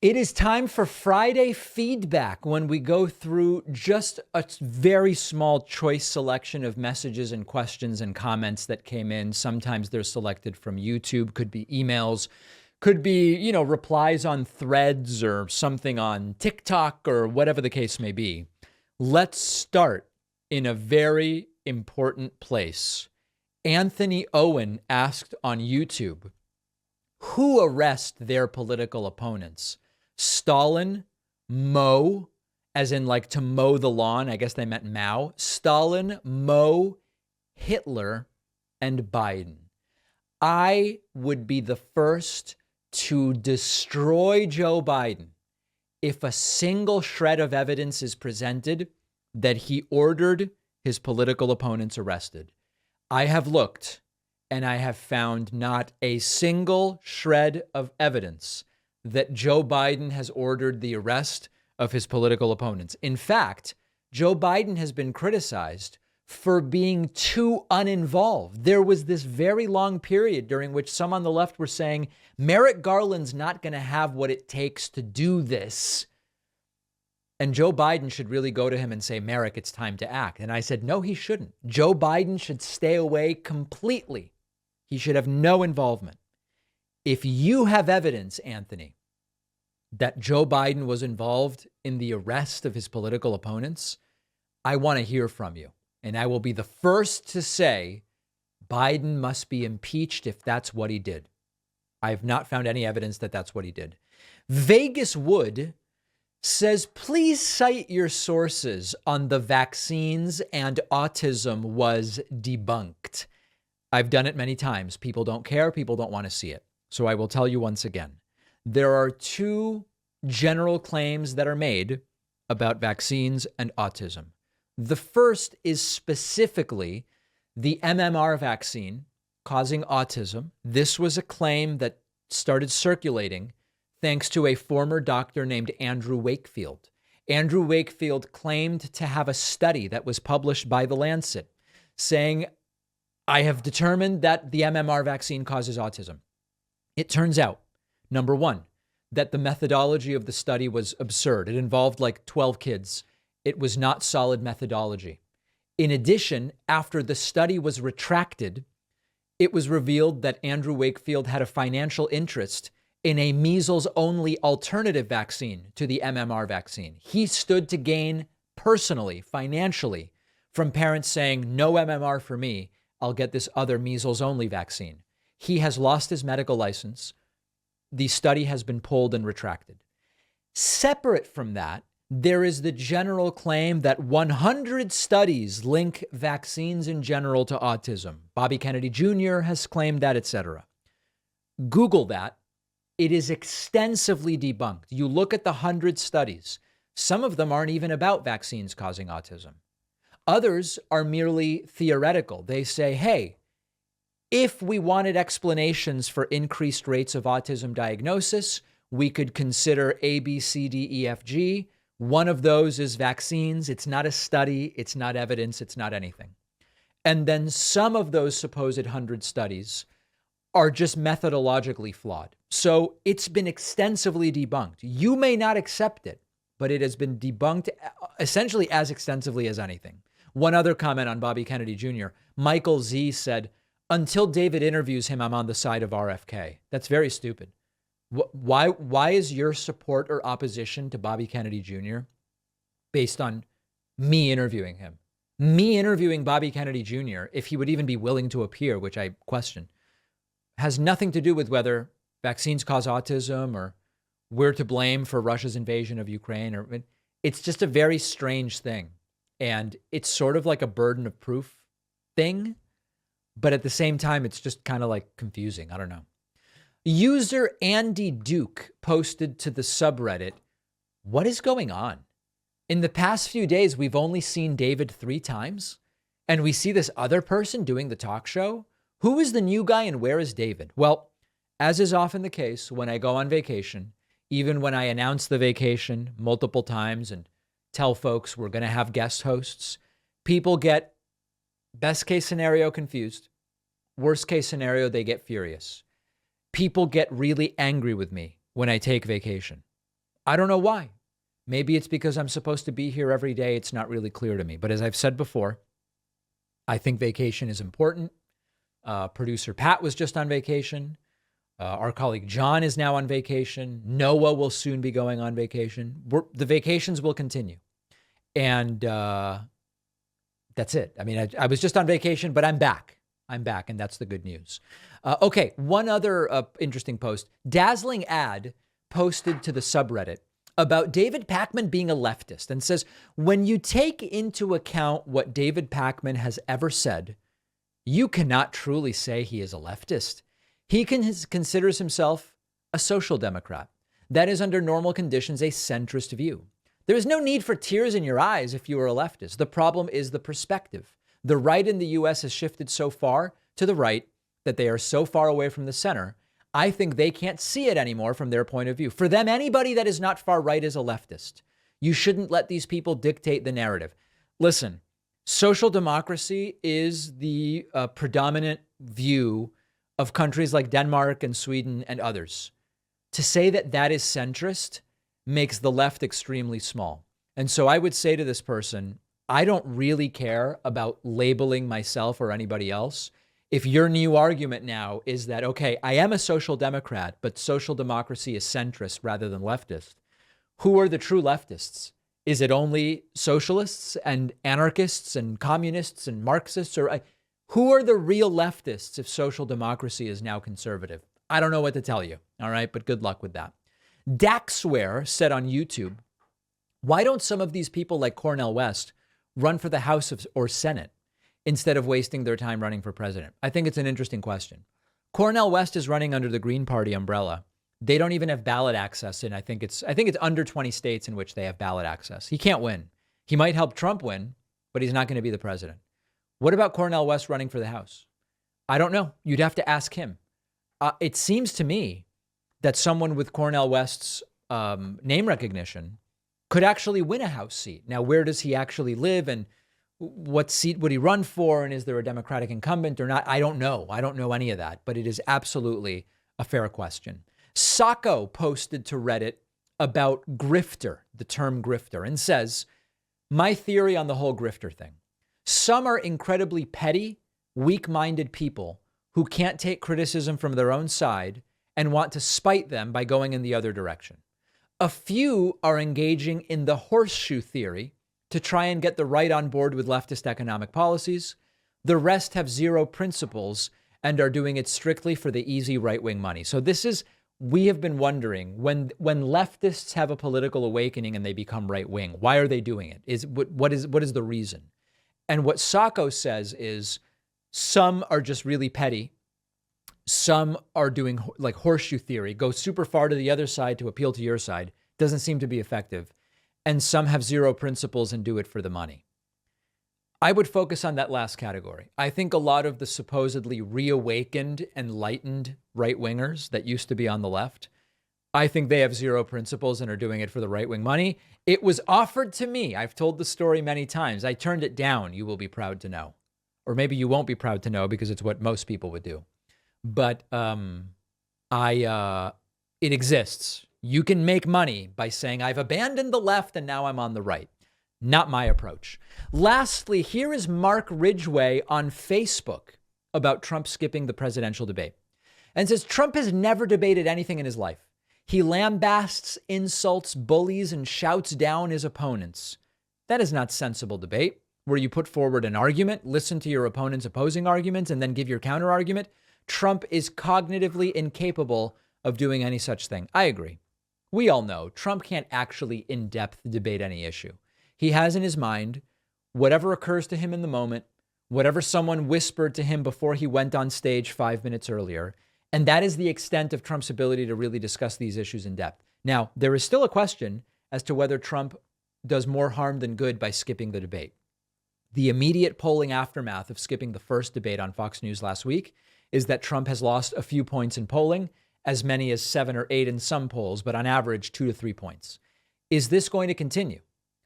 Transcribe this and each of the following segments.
It is time for Friday feedback, when we go through just a very small choice selection of messages and questions and comments that came in. Sometimes they're selected from YouTube, could be emails, could be, replies on threads or something on TikTok or whatever the case may be. Let's start in a very important place. Anthony Owen asked on YouTube, who arrest their political opponents? Stalin, Mow, as in like to mow the lawn. I guess they meant Mao. Stalin, Mow, Hitler, and Biden. I would be the first to destroy Joe Biden if a single shred of evidence is presented that he ordered his political opponents arrested. I have looked and I have found not a single shred of evidence that Joe Biden has ordered the arrest of his political opponents. In fact, Joe Biden has been criticized for being too uninvolved. There was this very long period during which some on the left were saying, Merrick Garland's not going to have what it takes to do this. And Joe Biden should really go to him and say, Merrick, it's time to act. And I said, no, he shouldn't. Joe Biden should stay away completely. He should have no involvement. If you have evidence, Anthony, that Joe Biden was involved in the arrest of his political opponents, I want to hear from you. And I will be the first to say Biden must be impeached if that's what he did. I have not found any evidence that that's what he did. Vegas Wood says, please cite your sources on the vaccines and autism was debunked. I've done it many times. People don't care. People don't want to see it. So I will tell you once again. There are two general claims that are made about vaccines and autism. The first is specifically the MMR vaccine causing autism. This was a claim that started circulating thanks to a former doctor named Andrew Wakefield. Andrew Wakefield claimed to have a study that was published by The Lancet saying, I have determined that the MMR vaccine causes autism. It turns out, number one, that the methodology of the study was absurd. It involved like 12 kids. It was not solid methodology. In addition, after the study was retracted, it was revealed that Andrew Wakefield had a financial interest in a measles-only alternative vaccine to the MMR vaccine. He stood to gain personally, financially, from parents saying, no MMR for me, I'll get this other measles-only vaccine. He has lost his medical license. The study has been pulled and retracted. Separate from that, there is the general claim that 100 studies link vaccines in general to autism. Bobby Kennedy Jr. has claimed that, etc. Google that. It is extensively debunked. You look at the 100 studies. Some of them aren't even about vaccines causing autism. Others are merely theoretical. They say, hey, if we wanted explanations for increased rates of autism diagnosis, we could consider A, B, C, D, E, F, G. One of those is vaccines. It's not a study. It's not evidence. It's not anything. And then some of those supposed 100 studies are just methodologically flawed. So it's been extensively debunked. You may not accept it, but it has been debunked essentially as extensively as anything. One other comment on Bobby Kennedy Jr. Michael Z said, until David interviews him, I'm on the side of RFK. That's very stupid. Why is your support or opposition to Bobby Kennedy Jr. based on me interviewing him? Me interviewing Bobby Kennedy Jr., if he would even be willing to appear, which I question, has nothing to do with whether vaccines cause autism or we're to blame for Russia's invasion of Ukraine. It's just a very strange thing. And it's sort of like a burden of proof thing. But at the same time, it's just kind of like confusing. I don't know. User Andy Duke posted to the subreddit, what is going on? In the past few days, we've only seen David 3 times, and we see this other person doing the talk show. Who is the new guy and where is David? Well, as is often the case when I go on vacation, even when I announce the vacation multiple times and tell folks we're going to have guest hosts, people get best case scenario confused. Worst case scenario, they get furious. People get really angry with me when I take vacation. I don't know why. Maybe it's because I'm supposed to be here every day. It's not really clear to me. But as I've said before, I think vacation is important. Producer Pat was just on vacation. Our colleague John is now on vacation. Noah will soon be going on vacation. The vacations will continue. And that's it. I mean, I was just on vacation, but I'm back. I'm back, and that's the good news. Okay, one other interesting post. Dazzling ad posted to the subreddit about David Pakman being a leftist and says, when you take into account what David Pakman has ever said, you cannot truly say he is a leftist. He considers himself a social democrat. That is, under normal conditions, a centrist view. There is no need for tears in your eyes if you are a leftist. The problem is the perspective. The right in the U.S. has shifted so far to the right that they are so far away from the center. I think they can't see it anymore from their point of view. For them, anybody that is not far right is a leftist. You shouldn't let these people dictate the narrative. Listen, social democracy is the predominant view of countries like Denmark and Sweden and others. To say that that is centrist makes the left extremely small. And so I would say to this person, I don't really care about labeling myself or anybody else. If your new argument now is that, okay, I am a social democrat, but social democracy is centrist rather than leftist, who are the true leftists? Is it only socialists and anarchists and communists and Marxists? Or who are the real leftists if social democracy is now conservative? I don't know what to tell you. All right, but good luck with that. Daxware said on YouTube, why don't some of these people like Cornell West run for the House or Senate instead of wasting their time running for president? I think it's an interesting question. Cornell West is running under the Green Party umbrella. They don't even have ballot access in, I think it's under 20 states in which they have ballot access. He can't win. He might help Trump win, but he's not going to be the president. What about Cornell West running for the House? I don't know. You'd have to ask him. It seems to me that someone with Cornell West's name recognition could actually win a House seat. Now, where does he actually live and what seat would he run for? And is there a Democratic incumbent or not? I don't know. I don't know any of that, but it is absolutely a fair question. Sacco posted to Reddit about grifter, the term grifter, and says, my theory on the whole grifter thing. Some are incredibly petty, weak-minded people who can't take criticism from their own side and want to spite them by going in the other direction. A few are engaging in the horseshoe theory to try and get the right on board with leftist economic policies. The rest have zero principles and are doing it strictly for the easy right-wing money. So we have been wondering when leftists have a political awakening and they become right-wing, why are they doing it? What is the reason? And what Sacco says is some are just really petty. Some are doing like horseshoe theory, go super far to the other side to appeal to your side. Doesn't seem to be effective. And some have zero principles and do it for the money. I would focus on that last category. I think a lot of the supposedly reawakened, enlightened right-wingers that used to be on the left, I think they have zero principles and are doing it for the right-wing money. It was offered to me. I've told the story many times. I turned it down, you will be proud to know. Or maybe you won't be proud to know because it's what most people would do. But it exists. You can make money by saying, I've abandoned the left and now I'm on the right. Not my approach. Lastly, here is Mark Ridgway on Facebook about Trump skipping the presidential debate. And says, Trump has never debated anything in his life. He lambasts, insults, bullies, and shouts down his opponents. That is not sensible debate, where you put forward an argument, listen to your opponent's opposing arguments, and then give your counter argument. Trump is cognitively incapable of doing any such thing. I agree. We all know Trump can't actually in-depth debate any issue. He has in his mind whatever occurs to him in the moment, whatever someone whispered to him before he went on stage 5 minutes earlier. And that is the extent of Trump's ability to really discuss these issues in depth. Now, there is still a question as to whether Trump does more harm than good by skipping the debate. The immediate polling aftermath of skipping the first debate on Fox News last week is that Trump has lost a few points in polling, as many as 7 or 8 in some polls, but on average 2 to 3 points. Is this going to continue?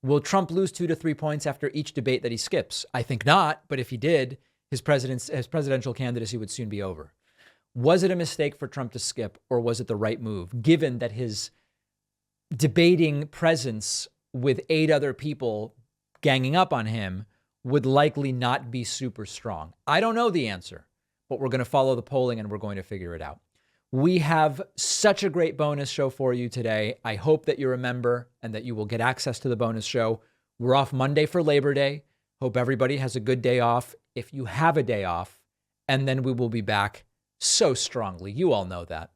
Will Trump lose 2 to 3 points after each debate that he skips? I think not, but if he did, his presidential candidacy would soon be over. Was it a mistake for Trump to skip, or was it the right move, given that his debating presence with 8 other people ganging up on him would likely not be super strong. I don't know the answer, but we're going to follow the polling and we're going to figure it out. We have such a great bonus show for you today. I hope that you're a member and that you will get access to the bonus show. We're off Monday for Labor Day. Hope everybody has a good day off if you have a day off. And then we will be back so strongly. You all know that